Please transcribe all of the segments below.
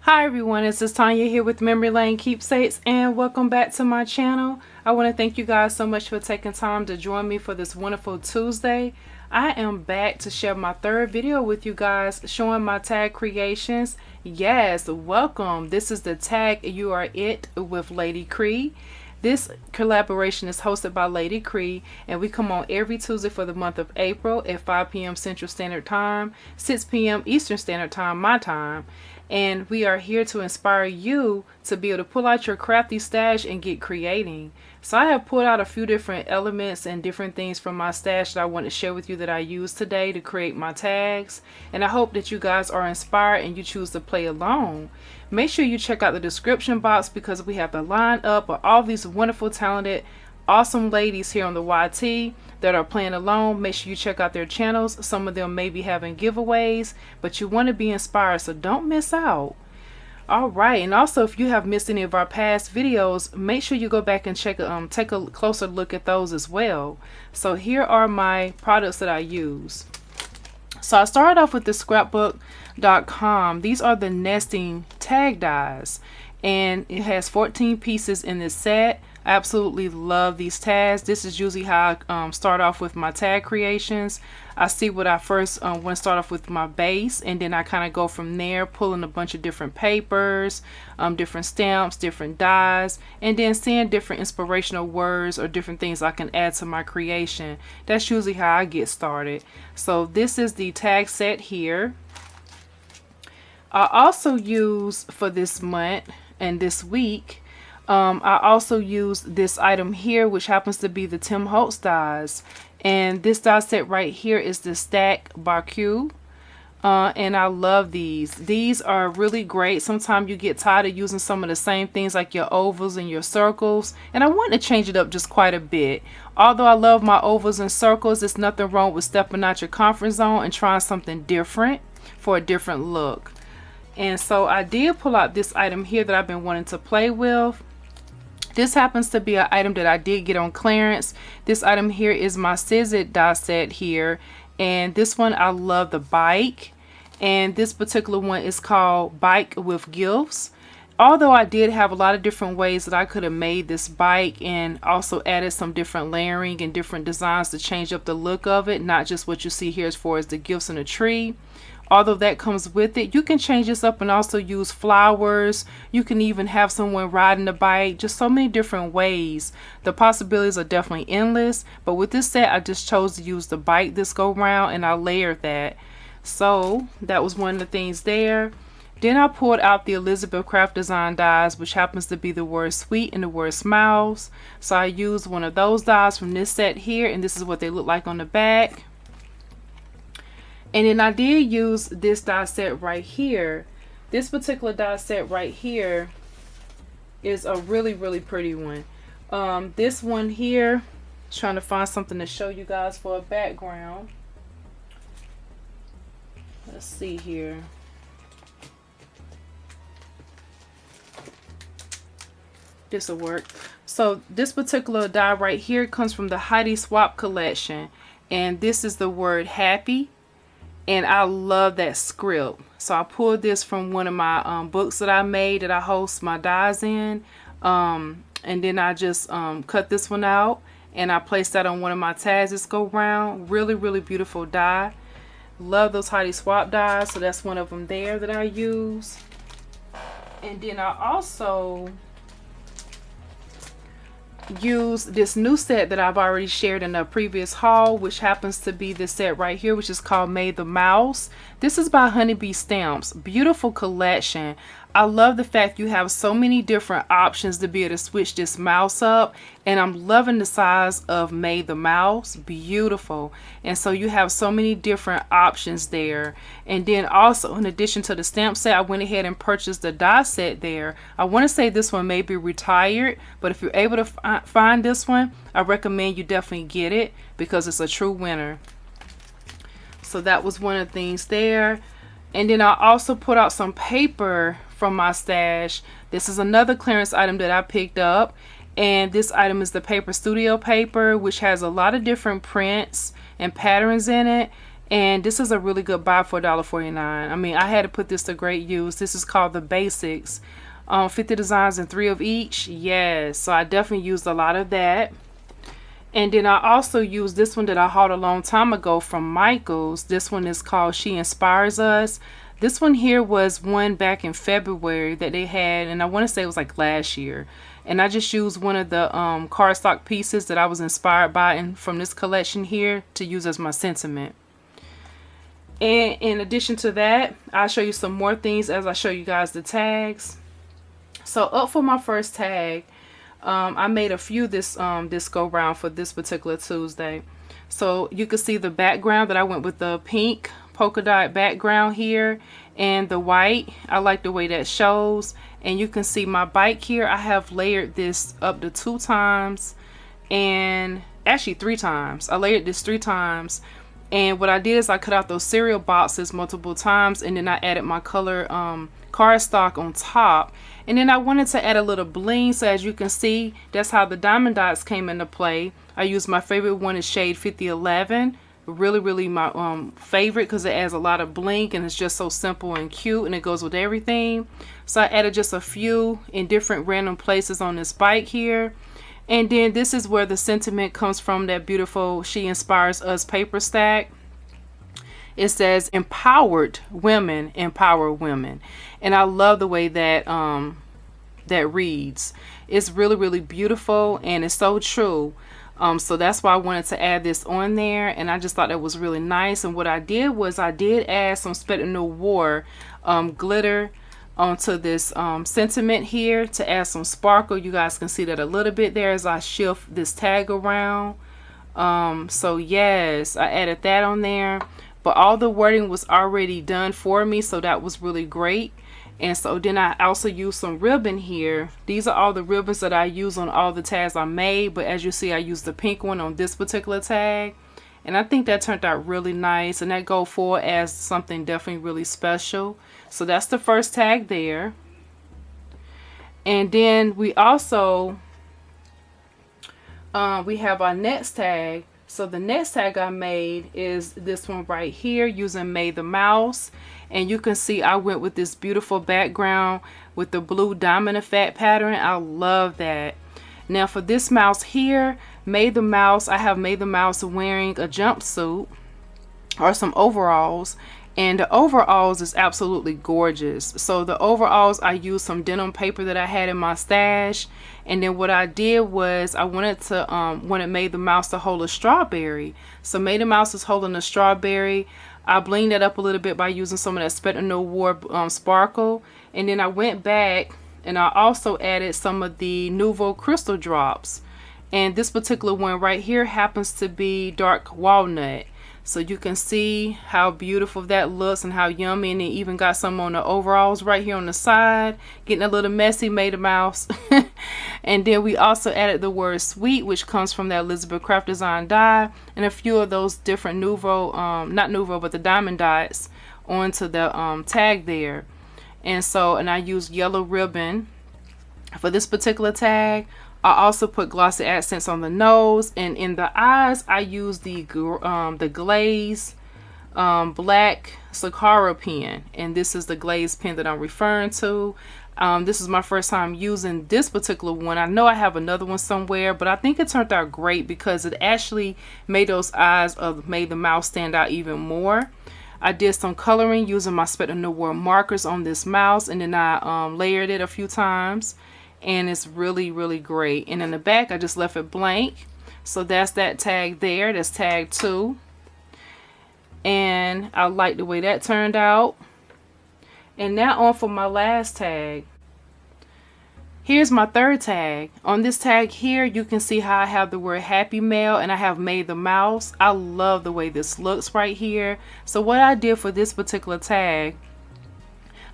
Hi everyone, this is Tonya here with Memory Lane Keepsakes, and welcome back to my channel. I want to thank you guys so much for taking time to join me for this wonderful Tuesday. I am back to share my third video with you guys showing my tag creations. Yes, welcome. This is the tag You Are It with Lady Cree. This collaboration is hosted by Lady Cree, and we come on every Tuesday for the month of April at 5 p.m. Central Standard Time, 6 p.m. Eastern Standard Time, my time. And we are here to inspire you to be able to pull out your crafty stash and get creating. So I have pulled out a few different elements and different things from my stash that I want to share with you that I use today to create my tags. And I hope that you guys are inspired and you choose to play along. Make sure you check out the description box because we have the lineup of all these wonderful, talented, awesome ladies here on the YT that are playing along. Make sure you check out their channels. Some of them may be having giveaways, but you want to be inspired, so don't miss out. Alright, and also if you have missed any of our past videos, make sure you go back and take a closer look at those as well. So here are my products that I use. So I started off with the scrapbook.com. These are the nesting tag dies, and it has 14 pieces in this set. I absolutely love these tags. This is usually how I start off with my tag creations. I see what I first want to start off with my base, and then I kind of go from there, pulling a bunch of different papers, different stamps, different dies, and then seeing different inspirational words or different things I can add to my creation. That's usually how I get started. So this is the tag set here. I also use for this month and this week, I also used this item here, which happens to be the Tim Holtz dies, and this die set right here is the Stack by Q, and I love these. These are really great. Sometimes you get tired of using some of the same things like your ovals and your circles, and I want to change it up just quite a bit. Although I love my ovals and circles, there's nothing wrong with stepping out your comfort zone and trying something different for a different look. And so I did pull out this item here that I've been wanting to play with. This happens to be an item that I did get on clearance. This item here is my Scissor die set here, and this one I love the bike, and this particular one is called Bike with Gifts. Although I did have a lot of different ways that I could have made this bike and also added some different layering and different designs to change up the look of it, not just what you see here as far as the gifts in a tree. Although that comes with it, you can change this up and also use flowers. You can even have someone riding the bike, just so many different ways. The possibilities are definitely endless, but with this set I just chose to use the bike this go round, and I layered that. So that was one of the things there. Then I pulled out the Elizabeth Craft Design dies, which happens to be the word sweet and the word smiles. So I used one of those dies from this set here, and this is what they look like on the back. And then I did use this die set right here. This particular die set right here is a really, really pretty one. This one here, trying to find something to show you guys for a background. Let's see here. This will work. So this particular die right here comes from the Heidi Swap collection, and this is the word happy. And I love that script. So I pulled this from one of my books that I made that I host my dies in. And then I just cut this one out and I placed that on one of my tags this go round. Really, really beautiful die. Love those Heidi Swap dies. So that's one of them there that I use. And then I also use this new set that I've already shared in a previous haul, which happens to be this set right here, which is called Maethemouse. This is by honeybeestamps. Beautiful collection. I love the fact you have so many different options to be able to switch this mouse up, and I'm loving the size of Maethemouse. Beautiful. And so you have so many different options there. And then also, in addition to the stamp set, I went ahead and purchased the die set there. I want to say this one may be retired, but if you're able to find this one, I recommend you definitely get it because it's a true winner. So that was one of the things there. And then I also put out some paper from my stash. This is another clearance item that I picked up, and this item is the Paper Studio paper, which has a lot of different prints and patterns in it. And this is a really good buy for $1.49. I mean, I had to put this to great use. This is called the Basics. 50 designs and 3 of each. Yes, so I definitely used a lot of that. And then I also used this one that I hauled a long time ago from Michael's. This one is called She Inspires Us. This one here was one back in February that they had, and I want to say it was like last year. And I just used one of the cardstock pieces that I was inspired by and from this collection here to use as my sentiment. And in addition to that, I'll show you some more things as I show you guys the tags. So up for my first tag, I made a few this go round for this particular Tuesday. So you can see the background that I went with the pink polka dot background here and the white. I like the way that shows. And you can see my bike here. I have layered this up to 2 times, and actually 3 times. I layered this 3 times. And what I did is I cut out those cereal boxes multiple times, and then I added my color cardstock on top. And then I wanted to add a little bling, so as you can see, that's how the diamond dots came into play. I used my favorite one is shade 5011. Really my favorite because it adds a lot of bling and it's just so simple and cute and it goes with everything. So I added just a few in different random places on this bike here. And then this is where the sentiment comes from, that beautiful She Inspires Us paper stack. It says empowered women empower women, and I love the way that that reads. It's really beautiful and it's so true. So that's why I wanted to add this on there, and I just thought that was really nice. And what I did was I did add some Spit Noir glitter onto this sentiment here to add some sparkle. You guys can see that a little bit there as I shift this tag around. So yes, I added that on there, but all the wording was already done for me, so that was really great. And so then I also used some ribbon here. These are all the ribbons that I use on all the tags I made, but as you see, I used the pink one on this particular tag, and I think that turned out really nice, and that go forward as something definitely really special. So that's the first tag there. And then we also we have our next tag. So the next tag I made is this one right here using Maethemouse. And you can see I went with this beautiful background with the blue diamond effect pattern. I love that. Now for this mouse here, Maethemouse, I have Maethemouse wearing a jumpsuit or some overalls. And the overalls is absolutely gorgeous. So the overalls, I used some denim paper that I had in my stash. And then what I did was I wanted Maethemouse to hold a strawberry. So Maethemouse is holding a strawberry. I blinged that up a little bit by using some of that Spit Noir sparkle. And then I went back and I also added some of the Nouveau Crystal drops. And this particular one right here happens to be dark walnut. So you can see how beautiful that looks and how yummy. And it even got some on the overalls right here on the side. Getting a little messy, Maethemouse. And then we also added the word sweet, which comes from that Elizabeth Craft Design die. And a few of those different Nouveau, not Nouveau, but the diamond dots onto the tag there. And so, and I used yellow ribbon for this particular tag. I also put glossy accents on the nose, and in the eyes I used the glaze black Sakura pen, and this is the glaze pen that I'm referring to. This is my first time using this particular one. I know I have another one somewhere, but I think it turned out great because it actually made those eyes of Maethemouse stand out even more. I did some coloring using my Spit Noir markers on this mouse, and then I layered it a few times. And it's really great. And in the back I just left it blank. So that's that tag there. That's tag 2. And I like the way that turned out. And now on for my last tag. Here's my third tag. On this tag here you can see how I have the word Happy Mail and I have Maethemouse. I love the way this looks right here. So what I did for this particular tag,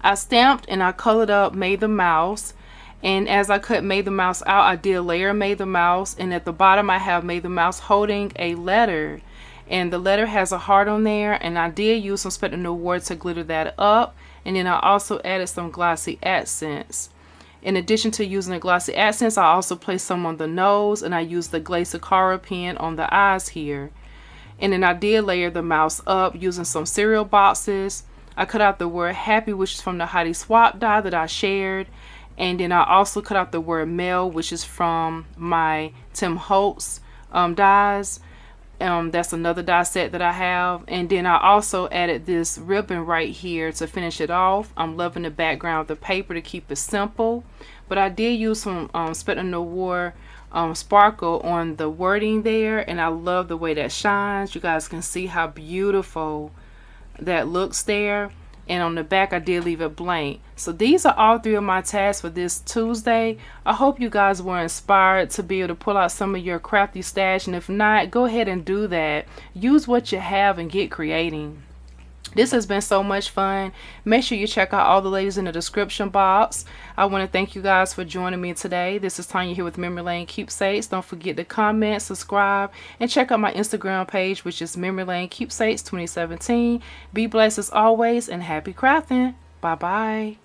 I stamped and I colored up Maethemouse. And as I cut Maethemouse out, I did layer Maethemouse, and at the bottom I have Maethemouse holding a letter, and the letter has a heart on there, and I did use some Spit Noir to glitter that up, and then I also added some glossy accents. In addition to using the glossy accents, I also placed some on the nose, and I used the Glaze Sakura pen on the eyes here. And then I did layer the mouse up using some cereal boxes. I cut out the word happy, which is from the Heidi Swap die that I shared. And then I also cut out the word mail, which is from my Tim Holtz dies. That's another die set that I have. And then I also added this ribbon right here to finish it off. I'm loving the background of the paper to keep it simple. But I did use some Spectre Noir sparkle on the wording there, and I love the way that shines. You guys can see how beautiful that looks there. And on the back I did leave it blank. So these are all 3 of my tasks for this Tuesday. I hope you guys were inspired to be able to pull out some of your crafty stash, and if not, go ahead and do that. Use what you have and get creating. This has been so much fun. Make sure you check out all the ladies in the description box. I want to thank you guys for joining me today. This is Tonya here with Memory Lane Keepsakes. Don't forget to comment, subscribe, and check out my Instagram page, which is Memory Lane Keepsakes 2017. Be blessed as always, and happy crafting. Bye-bye.